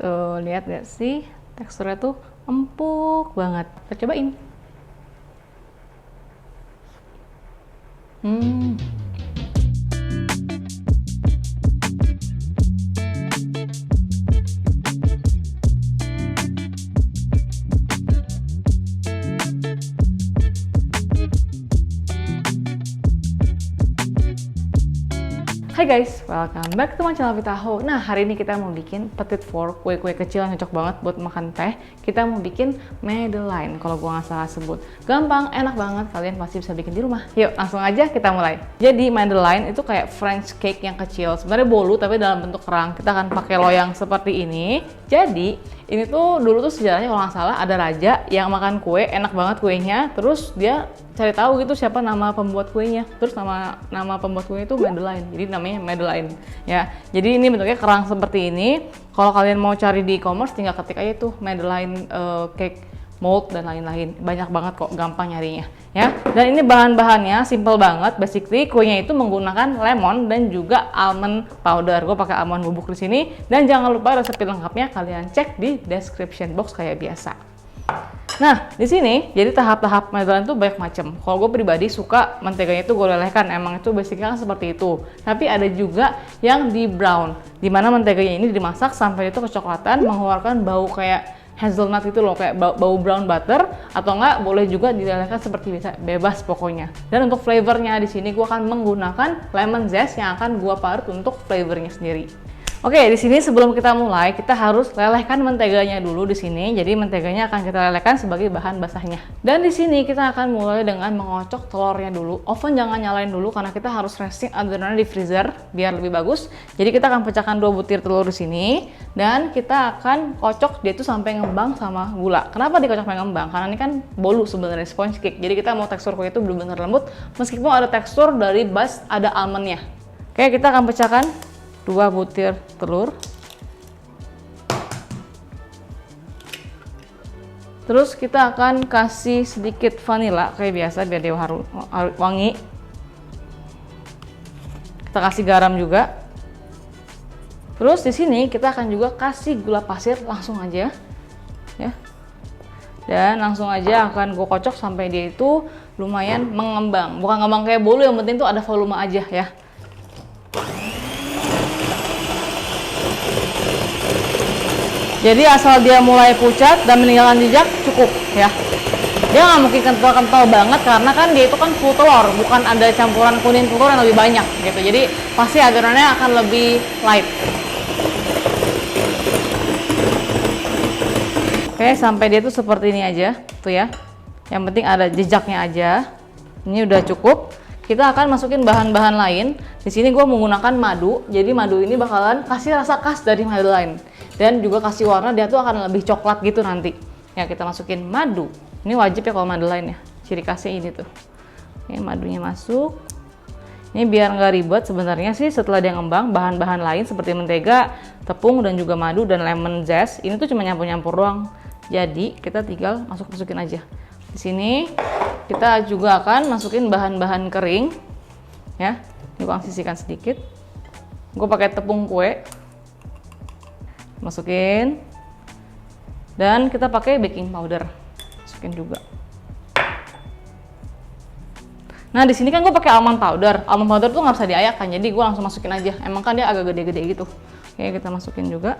Tuh, lihat gak sih? Teksturnya tuh empuk banget. Kita cobain. Hmm. Hai guys, welcome back to my channel Vitaho. Nah, hari ini kita mau bikin petit four, kue-kue kecil yang cocok banget buat makan teh. Kita mau bikin Madeleine, kalau gua nggak salah sebut. Gampang, enak banget, kalian pasti bisa bikin di rumah. Yuk, langsung aja kita mulai. Jadi Madeleine itu kayak French cake yang kecil. Sebenarnya bolu, tapi dalam bentuk kerang. Kita akan pakai loyang seperti ini. Jadi, ini tuh dulu tuh sejarahnya kalau nggak salah ada raja yang makan kue, enak banget kuenya. Terus dia cari tahu gitu siapa nama pembuat kuenya. Terus nama pembuat kuenya itu Madeleine. Jadi namanya Madeleine ya. Jadi ini bentuknya kerang seperti ini. Kalau kalian mau cari di e-commerce tinggal ketik aja tuh Madeleine cake mold dan lain-lain. Banyak banget kok, gampang nyarinya ya. Dan ini bahan-bahannya simple banget. Basically kuenya itu menggunakan lemon dan juga almond powder. Gue pakai almond bubuk di sini. Dan jangan lupa resep lengkapnya kalian cek di description box kayak biasa. Nah, di sini jadi tahap-tahap Madeleine tuh banyak macam. Kalau gue pribadi suka menteganya itu gue lelehkan, emang itu basicnya kan seperti itu. Tapi ada juga yang di brown, dimana menteganya ini dimasak sampai itu kecoklatan, mengeluarkan bau kayak hazelnut itu loh, kayak bau brown butter, atau enggak boleh juga dilelehkan seperti biasa, bebas pokoknya. Dan untuk flavornya di sini gue akan menggunakan lemon zest yang akan gue parut untuk flavornya sendiri. Oke, di sini sebelum kita mulai, kita harus lelehkan menteganya dulu di sini. Jadi menteganya akan kita lelehkan sebagai bahan basahnya. Dan di sini kita akan mulai dengan mengocok telurnya dulu. Oven jangan nyalain dulu karena kita harus resting adonannya di freezer biar lebih bagus. Jadi kita akan pecahkan 2 butir telur di sini dan kita akan kocok dia itu sampai ngembang sama gula. Kenapa dikocok sampai ngembang? Karena ini kan bolu sebenarnya, sponge cake. Jadi kita mau tekstur kue itu benar-benar lembut meskipun ada tekstur dari base ada almondnya. Oke, kita akan pecahkan 2 butir telur. Terus kita akan kasih sedikit vanila kayak biasa biar dia wangi. Kita kasih garam juga. Terus di sini kita akan juga kasih gula pasir langsung aja ya. Dan langsung aja akan gue kocok sampai dia itu lumayan mengembang. Bukan ngembang kayak bolu, yang penting tuh ada volume aja ya. Jadi asal dia mulai pucat dan meninggalkan jejak cukup ya. Dia nggak mungkin kental-kental banget karena kan dia itu kan full telur, bukan ada campuran kuning telur yang lebih banyak gitu. Jadi pasti adonannya akan lebih light. Oke, sampai dia tuh seperti ini aja tuh ya. Yang penting ada jejaknya aja. Ini udah cukup. Kita akan masukin bahan-bahan lain. Di sini gue menggunakan madu. Jadi madu ini bakalan kasih rasa khas dari Madeleine dan juga kasih warna, dia tuh akan lebih coklat gitu nanti. Ya, kita masukin madu. Ini wajib ya kalau Madeleine ya. Ciri khasnya ini tuh. Ini madunya masuk. Ini biar nggak ribet sebenarnya sih setelah dia ngembang, bahan-bahan lain seperti mentega, tepung dan juga madu dan lemon zest. Ini tuh cuma nyampur-nyampur doang. Jadi kita tinggal masukin aja. Di sini kita juga akan masukin bahan-bahan kering ya. Ini gue sisihkan sedikit. Gue pakai tepung kue, masukin, dan kita pakai baking powder, masukin juga. Nah di sini kan gue pakai almond powder. Almond powder tuh nggak bisa diayak kan, jadi gue langsung masukin aja. Emang kan dia agak gede-gede gitu. Oke, kita masukin juga.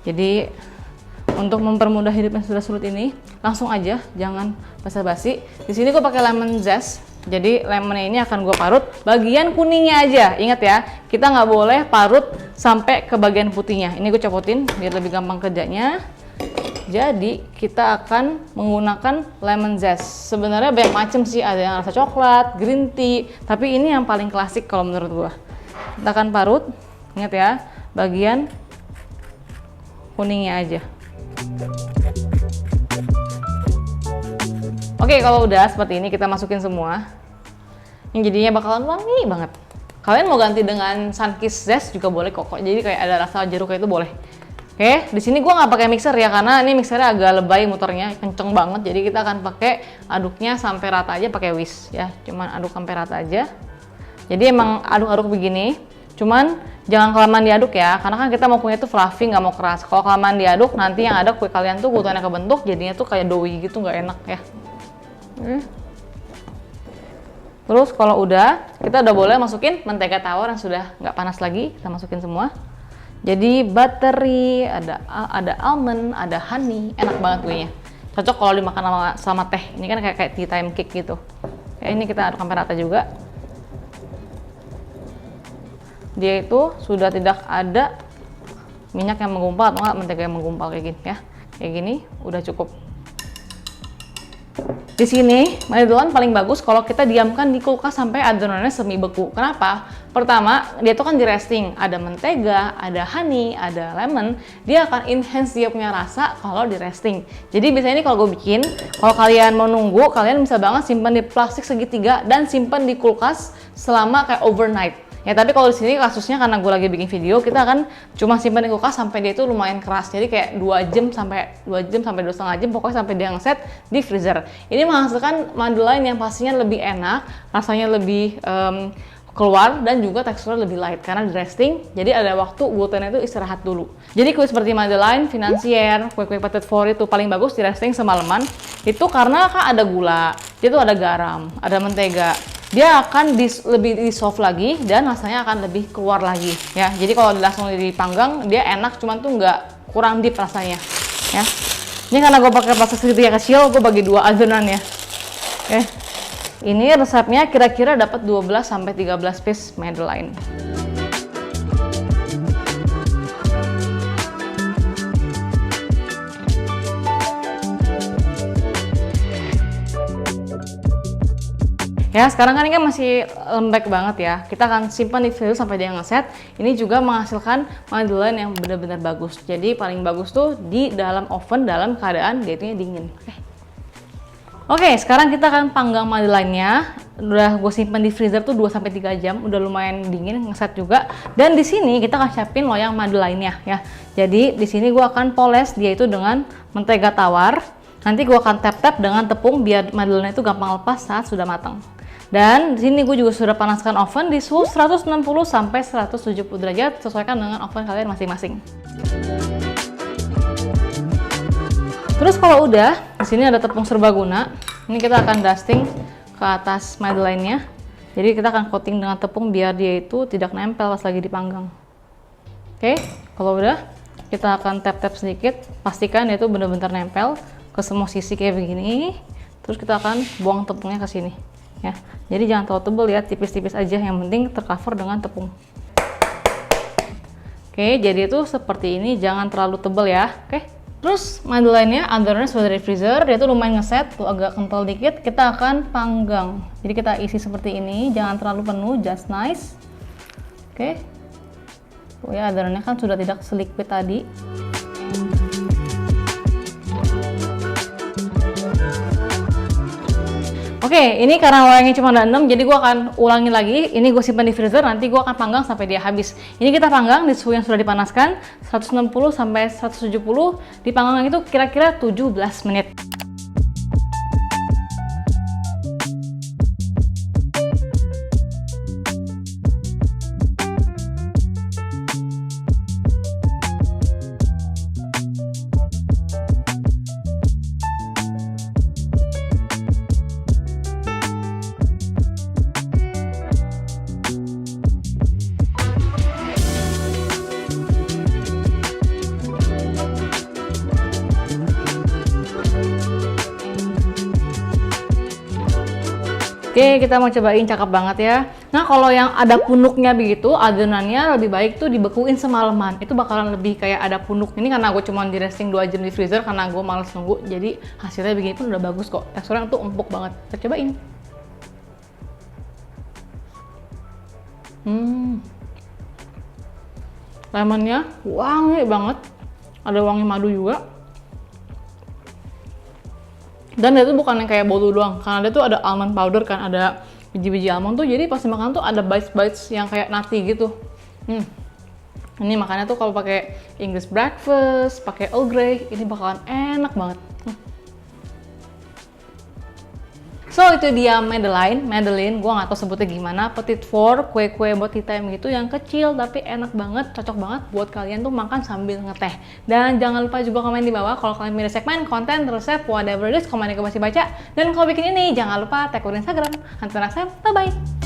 Jadi untuk mempermudah hidup yang sudah sulit ini, langsung aja, jangan basa-basi. Di sini gue pakai lemon zest. Jadi lemonnya ini akan gue parut bagian kuningnya aja. Ingat ya, kita nggak boleh parut sampai ke bagian putihnya. Ini gue copotin biar lebih gampang kerjanya. Jadi kita akan menggunakan lemon zest. Sebenarnya banyak macam sih, ada yang rasa coklat, green tea. Tapi ini yang paling klasik kalau menurut gue. Kita akan parut, ingat ya, bagian kuningnya aja. Oke, kalau udah seperti ini kita masukin semua. Yang jadinya bakalan wangi banget. Kalian mau ganti dengan Sunkist Zest juga boleh kok. Jadi kayak ada rasa jeruk itu boleh. Oke, di sini gua nggak pakai mixer ya karena ini mixernya agak lebay muternya, kenceng banget. Jadi kita akan pakai aduknya sampai rata aja pakai whisk ya. Cuman aduk sampai rata aja. Jadi emang aduk-aduk begini. Cuman jangan kelamaan diaduk ya, karena kan kita mau kuenya tuh fluffy, nggak mau keras. Kalau kelamaan diaduk, nanti yang ada kue kalian tuh glutennya kebentuk, jadinya tuh kayak doughy gitu, nggak enak ya. Terus kalau udah, kita udah boleh masukin mentega tawar yang sudah nggak panas lagi, kita masukin semua. Jadi buttery, ada almond, ada honey, enak banget kuenya. Cocok kalau dimakan sama teh. Ini kan kayak tea time cake gitu. Ini kita aduk sampai rata juga. Dia itu sudah tidak ada minyak yang menggumpal atau enggak mentega yang menggumpal kayak gini ya. Kayak gini udah cukup. Di sini Madelline paling bagus kalau kita diamkan di kulkas sampai adonannya semi beku. Kenapa? Pertama, dia tuh kan di resting, ada mentega, ada honey, ada lemon, dia akan enhance dia punya rasa kalau di resting. Jadi biasanya ini kalau gue bikin, kalau kalian mau nunggu, kalian bisa banget simpan di plastik segitiga dan simpan di kulkas selama kayak overnight. Ya tapi kalau di sini kasusnya karena gue lagi bikin video, kita akan cuma simpan di kulkas sampai dia itu lumayan keras. Jadi kayak 2 jam sampai 2,5 jam, pokoknya sampai dia ngeset di freezer. Ini menghasilkan Madelline yang pastinya lebih enak, rasanya lebih keluar dan juga teksturnya lebih light karena di resting. Jadi ada waktu glutennya itu istirahat dulu. Jadi kue seperti Madelline, Financier, kue-kue Petit Four itu paling bagus di resting semalaman. Itu karena kan ada gula, dia tuh ada garam, ada mentega. Dia akan lebih di soft lagi dan rasanya akan lebih keluar lagi ya. Jadi kalau langsung dipanggang dia enak, cuman tuh nggak kurang deep rasanya ya. Ini karena gue pakai plastik segitiga kecil, gue bagi 2 adonan ya. Ini resepnya kira-kira dapat 12 sampai 13 piece Madelline. Ya, sekarang kan ini kan masih lembek banget ya. Kita akan simpan di freezer sampai dia ngeset. Ini juga menghasilkan Madelline yang benar-benar bagus. Jadi paling bagus tuh di dalam oven dalam keadaan dia itu dingin. Oke, sekarang kita akan panggang Madelline-nya. Udah gue simpan di freezer tuh 2 sampai 3 jam, udah lumayan dingin, ngeset juga. Dan di sini kita akan siapin loyang Madelline-nya ya. Jadi di sini gue akan poles dia itu dengan mentega tawar. Nanti gue akan tap-tap dengan tepung biar Madelline itu gampang lepas saat sudah matang. Dan di sini gue juga sudah panaskan oven di suhu 160 sampai 170 derajat, sesuaikan dengan oven kalian masing-masing. Terus kalau udah, di sini ada tepung serbaguna. Ini kita akan dusting ke atas Madelline-nya. Jadi kita akan coating dengan tepung biar dia itu tidak nempel pas lagi dipanggang. Oke, kalau udah, kita akan tap-tap sedikit, pastikan dia itu benar-benar nempel ke semua sisi kayak begini. Terus kita akan buang tepungnya ke sini. Ya, jadi jangan terlalu tebal ya, tipis-tipis aja, yang penting tercover dengan tepung. Oke, jadi itu seperti ini, jangan terlalu tebal ya. Oke, terus Madelline-nya adonannya sudah dari freezer, dia tuh lumayan ngeset, tuh agak kental dikit. Kita akan panggang, jadi kita isi seperti ini, jangan terlalu penuh, just nice. Oke, tuh ya adonannya kan sudah tidak seliquid tadi. Oke, ini karena loyangnya cuma ada 6, jadi gue akan ulangi lagi. Ini gue simpan di freezer, nanti gue akan panggang sampai dia habis. Ini kita panggang di suhu yang sudah dipanaskan, 160 sampai 170. Dipanggang itu kira-kira 17 menit. Oke, kita mau cobain, cakep banget ya. Nah, kalau yang ada punuknya begitu, adonannya lebih baik tuh dibekuin semalaman. Itu bakalan lebih kayak ada punuk. Ini karena gue cuma di resting 2 jam di freezer karena gue males nunggu. Jadi hasilnya begini pun udah bagus kok. Teksturnya tuh empuk banget. Kita cobain. Lemonnya wangi banget. Ada wangi madu juga. Dan dia tuh bukan yang kayak bolu doang, karena dia tuh ada almond powder kan, ada biji-biji almond tuh, jadi pas dimakan tuh ada bites-bites yang kayak nutty gitu. Ini makannya tuh kalau pakai English breakfast, pakai Earl Grey, ini bakalan enak banget. So itu dia Madeline, gue nggak tahu sebutnya gimana, petit four, kue-kue buat tea time gitu yang kecil tapi enak banget, cocok banget buat kalian tuh makan sambil ngeteh. Dan jangan lupa juga komen di bawah kalau kalian punya segmen, konten, resep, whatever it is, komen, gue masih baca. Dan kalau bikin ini jangan lupa tag ke Instagram. Sampai next time, bye bye.